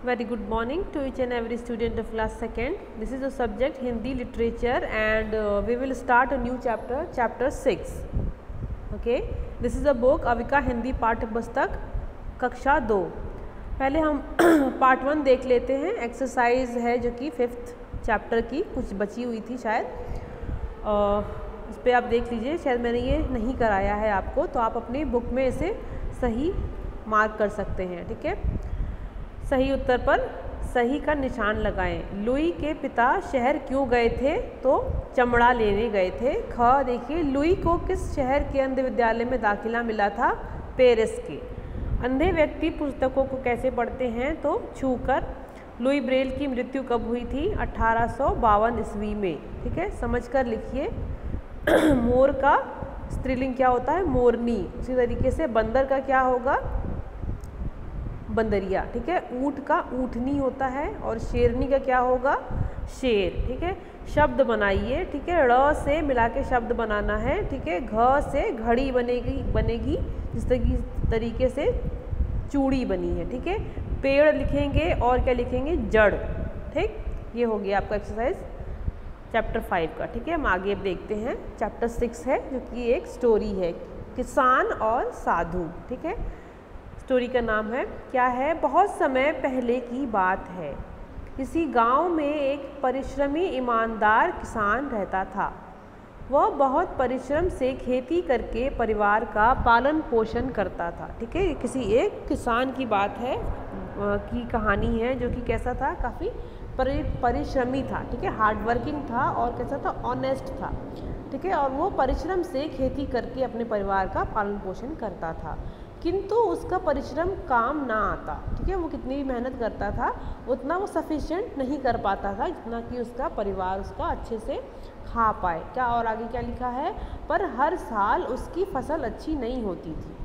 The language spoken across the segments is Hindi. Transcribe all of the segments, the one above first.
Very good morning to each and every student of class 2nd. This is the subject Hindi literature and we will start a new chapter, chapter 6. Okay, this is a book Avika Hindi पाठ्य पुस्तक कक्षा 2. पहले हम पार्ट 1 देख लेते हैं. एक्सरसाइज है जो कि 5th चैप्टर की कुछ बची हुई थी शायद. इस पर आप देख लीजिए, शायद मैंने ये नहीं कराया है आपको, तो आप अपनी बुक में इसे सही मार्क कर सकते हैं. ठीक है, सही उत्तर पर सही का निशान लगाएं. लुई के पिता शहर क्यों गए थे? तो चमड़ा लेने गए थे. ख देखिए, लुई को किस शहर के अंध विद्यालय में दाखिला मिला था? पेरिस के. अंधे व्यक्ति पुस्तकों को कैसे पढ़ते हैं? तो छूकर. लुई ब्रेल की मृत्यु कब हुई थी? 1852 ईस्वी में. ठीक है, समझकर लिखिए. मोर का स्त्रीलिंग क्या होता है? मोरनी. उसी तरीके से बंदर का क्या होगा? बंदरिया. ठीक है, ऊँट का ऊँटनी होता है और शेरनी का क्या होगा? शेर. ठीक है, शब्द बनाइए. ठीक है, ड़ से मिला के शब्द बनाना है. ठीक है, घ से घड़ी बनेगी जिस तरीके से चूड़ी बनी है. ठीक है, पेड़ लिखेंगे और क्या लिखेंगे? जड़. ठीक, ये हो गया आपका एक्सरसाइज चैप्टर 5 का. ठीक है, हम आगे अब देखते हैं. चैप्टर 6 है जो कि एक स्टोरी है, किसान और साधु. ठीक है, स्टोरी का नाम है क्या है? बहुत समय पहले की बात है. किसी गांव में एक परिश्रमी ईमानदार किसान रहता था. वह बहुत परिश्रम से खेती करके परिवार का पालन पोषण करता था. ठीक है, किसी एक किसान की बात है, की कहानी है जो कि कैसा था? काफ़ी परिश्रमी था. ठीक है, हार्ड वर्किंग था और कैसा था? ऑनेस्ट था. ठीक है, और वो परिश्रम से खेती करके अपने परिवार का पालन पोषण करता था, किंतु उसका परिश्रम काम ना आता. ठीक है, वो कितनी भी मेहनत करता था उतना वो सफिशिएंट नहीं कर पाता था जितना कि उसका परिवार उसका अच्छे से खा पाए. क्या और आगे क्या लिखा है? पर हर साल उसकी फसल अच्छी नहीं होती थी.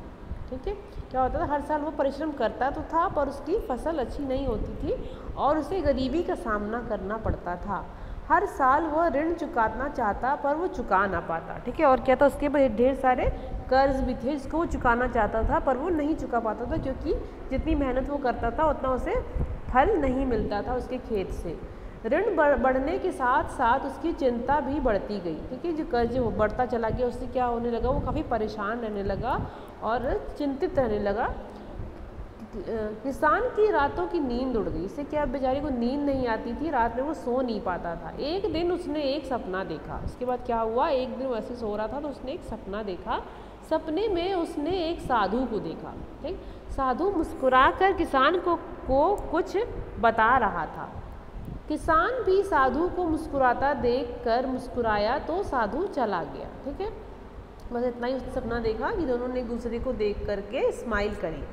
ठीक है, क्या होता था? हर साल वो परिश्रम करता तो था पर उसकी फसल अच्छी नहीं होती थी और उसे गरीबी का सामना करना पड़ता था. हर साल वह ऋण चुकाना चाहता पर वो चुका ना पाता. ठीक है, और क्या था? उसके पास ढेर सारे कर्ज भी थे जिसको वो चुकाना चाहता था पर वो नहीं चुका पाता था, क्योंकि जितनी मेहनत वो करता था उतना उसे फल नहीं मिलता था उसके खेत से. ऋण बढ़ने के साथ साथ उसकी चिंता भी बढ़ती गई. ठीक है, जो कर्ज वो बढ़ता चला गया उससे क्या होने लगा? वो काफ़ी परेशान रहने लगा और चिंतित रहने लगा. किसान की रातों की नींद उड़ गई. इससे क्या, बेचारे को नींद नहीं आती थी, रात में वो सो नहीं पाता था. एक दिन उसने एक सपना देखा. उसके बाद क्या हुआ? एक दिन वैसे सो रहा था तो उसने एक सपना देखा. सपने में उसने एक साधु को देखा. ठीक, साधु मुस्कुराकर किसान को कुछ बता रहा था. किसान भी साधु को मुस्कुराता देखकर मुस्कुराया तो साधु चला गया. ठीक है, बस इतना ही सपना देखा कि दोनों ने एक दूसरे को देख करके स्माइल करी.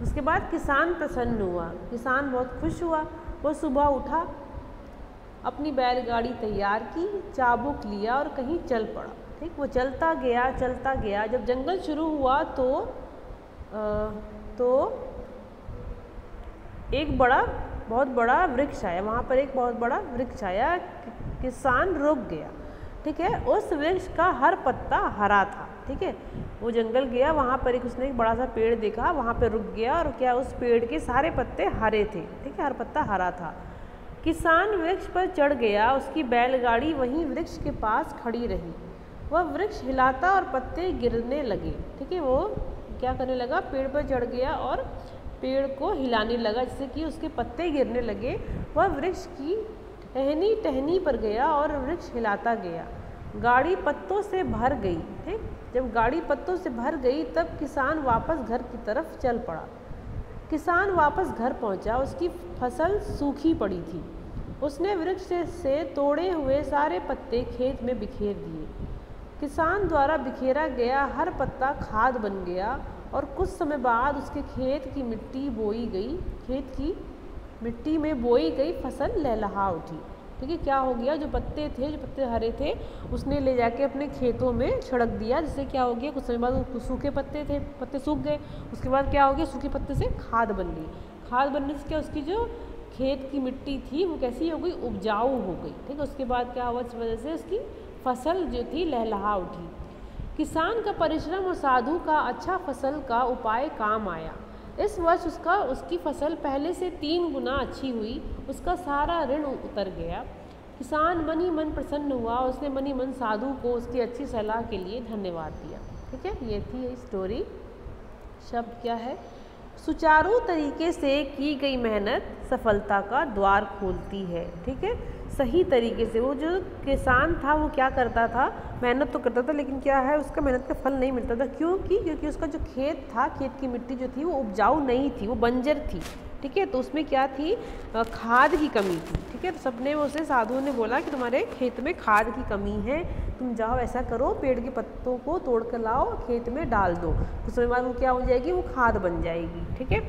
उसके बाद किसान प्रसन्न हुआ. किसान बहुत खुश हुआ. वो सुबह उठा, अपनी बैलगाड़ी तैयार की, चाबुक लिया और कहीं चल पड़ा. ठीक, वो चलता गया. जब जंगल शुरू हुआ तो एक बहुत बड़ा वृक्ष आया. वहाँ पर एक बहुत बड़ा वृक्ष आया. किसान रुक गया. ठीक है, उस वृक्ष का हर पत्ता हरा था. ठीक है, वो जंगल गया, वहाँ पर उसने एक बड़ा सा पेड़ देखा, वहाँ पर रुक गया और क्या, उस पेड़ के सारे पत्ते हरे थे. ठीक है, हर पत्ता हरा था. किसान वृक्ष पर चढ़ गया. उसकी बैलगाड़ी वहीं वृक्ष के पास खड़ी रही. वह वृक्ष हिलाता और पत्ते गिरने लगे. ठीक है, वो क्या करने लगा? पेड़ पर चढ़ गया और पेड़ को हिलाने लगा जिससे कि उसके पत्ते गिरने लगे. वह वृक्ष की टहनी पर गया और वृक्ष हिलाता गया. गाड़ी पत्तों से भर गई. ठीक, जब गाड़ी पत्तों से भर गई तब किसान वापस घर की तरफ चल पड़ा. किसान वापस घर पहुंचा. उसकी फसल सूखी पड़ी थी. उसने वृक्ष से तोड़े हुए सारे पत्ते खेत में बिखेर दिए. किसान द्वारा बिखेरा गया हर पत्ता खाद बन गया और कुछ समय बाद उसके खेत की मिट्टी में बोई गई फसल लहलहा उठी. ठीक है, क्या हो गया? जो पत्ते हरे थे उसने ले जाके अपने खेतों में छिड़क दिया, जिससे क्या हो गया? कुछ समय बाद सूखे पत्ते सूख गए. उसके बाद क्या हो गया? सूखे पत्ते से खाद बन गई. खाद बनने से क्या, उसकी जो खेत की मिट्टी थी वो कैसी हो गई? उपजाऊ हो गई. ठीक है, उसके बाद क्या हुआ? इस वजह से उसकी फसल जो थी लहलहा उठी. किसान का परिश्रम और साधु का अच्छा फसल का उपाय काम आया. इस वर्ष उसकी फसल पहले से 3 गुना अच्छी हुई, उसका सारा ऋण उतर गया। किसान मन ही मन प्रसन्न हुआ, उसने मन ही मन साधु को उसकी अच्छी सलाह के लिए धन्यवाद दिया। ठीक है, ये थी स्टोरी। शब्द क्या है? सुचारू तरीके से की गई मेहनत सफलता का द्वार खोलती है। ठीक है, सही तरीके से। वो जो किसान था वो क्या करता था, मेहनत तो करता था, लेकिन क्या है उसका मेहनत का फल नहीं मिलता था। क्योंकि उसका जो खेत था, खेत की मिट्टी जो थी वो उपजाऊ नहीं थी, वो बंजर थी। ठीक है, तो उसमें क्या थी, खाद की कमी थी। ठीक है, तो सबने उसे, साधुओं ने बोला कि तुम्हारे खेत में खाद की कमी है, तुम जाओ ऐसा करो, पेड़ के पत्तों को तोड़ कर लाओ, खेत में डाल दो, कुछ समय बाद वो क्या हो जाएगी, वो खाद बन जाएगी। ठीक है,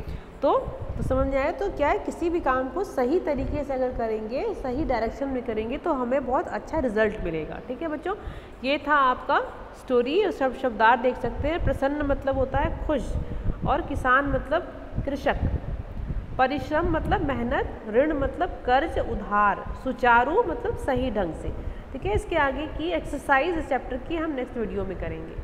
तो समझ में आया। तो क्या है, किसी भी काम को सही तरीके से अगर करेंगे, सही डायरेक्शन में करेंगे तो हमें बहुत अच्छा रिजल्ट मिलेगा। ठीक है बच्चों, ये था आपका स्टोरी। शब्दार्थ देख सकते हैं। प्रसन्न मतलब होता है खुश, और किसान मतलब कृषक, परिश्रम मतलब मेहनत, ऋण मतलब कर्ज उधार, सुचारू मतलब सही ढंग से। ठीक है, इसके आगे की एक्सरसाइज इस चैप्टर की हम नेक्स्ट वीडियो में करेंगे।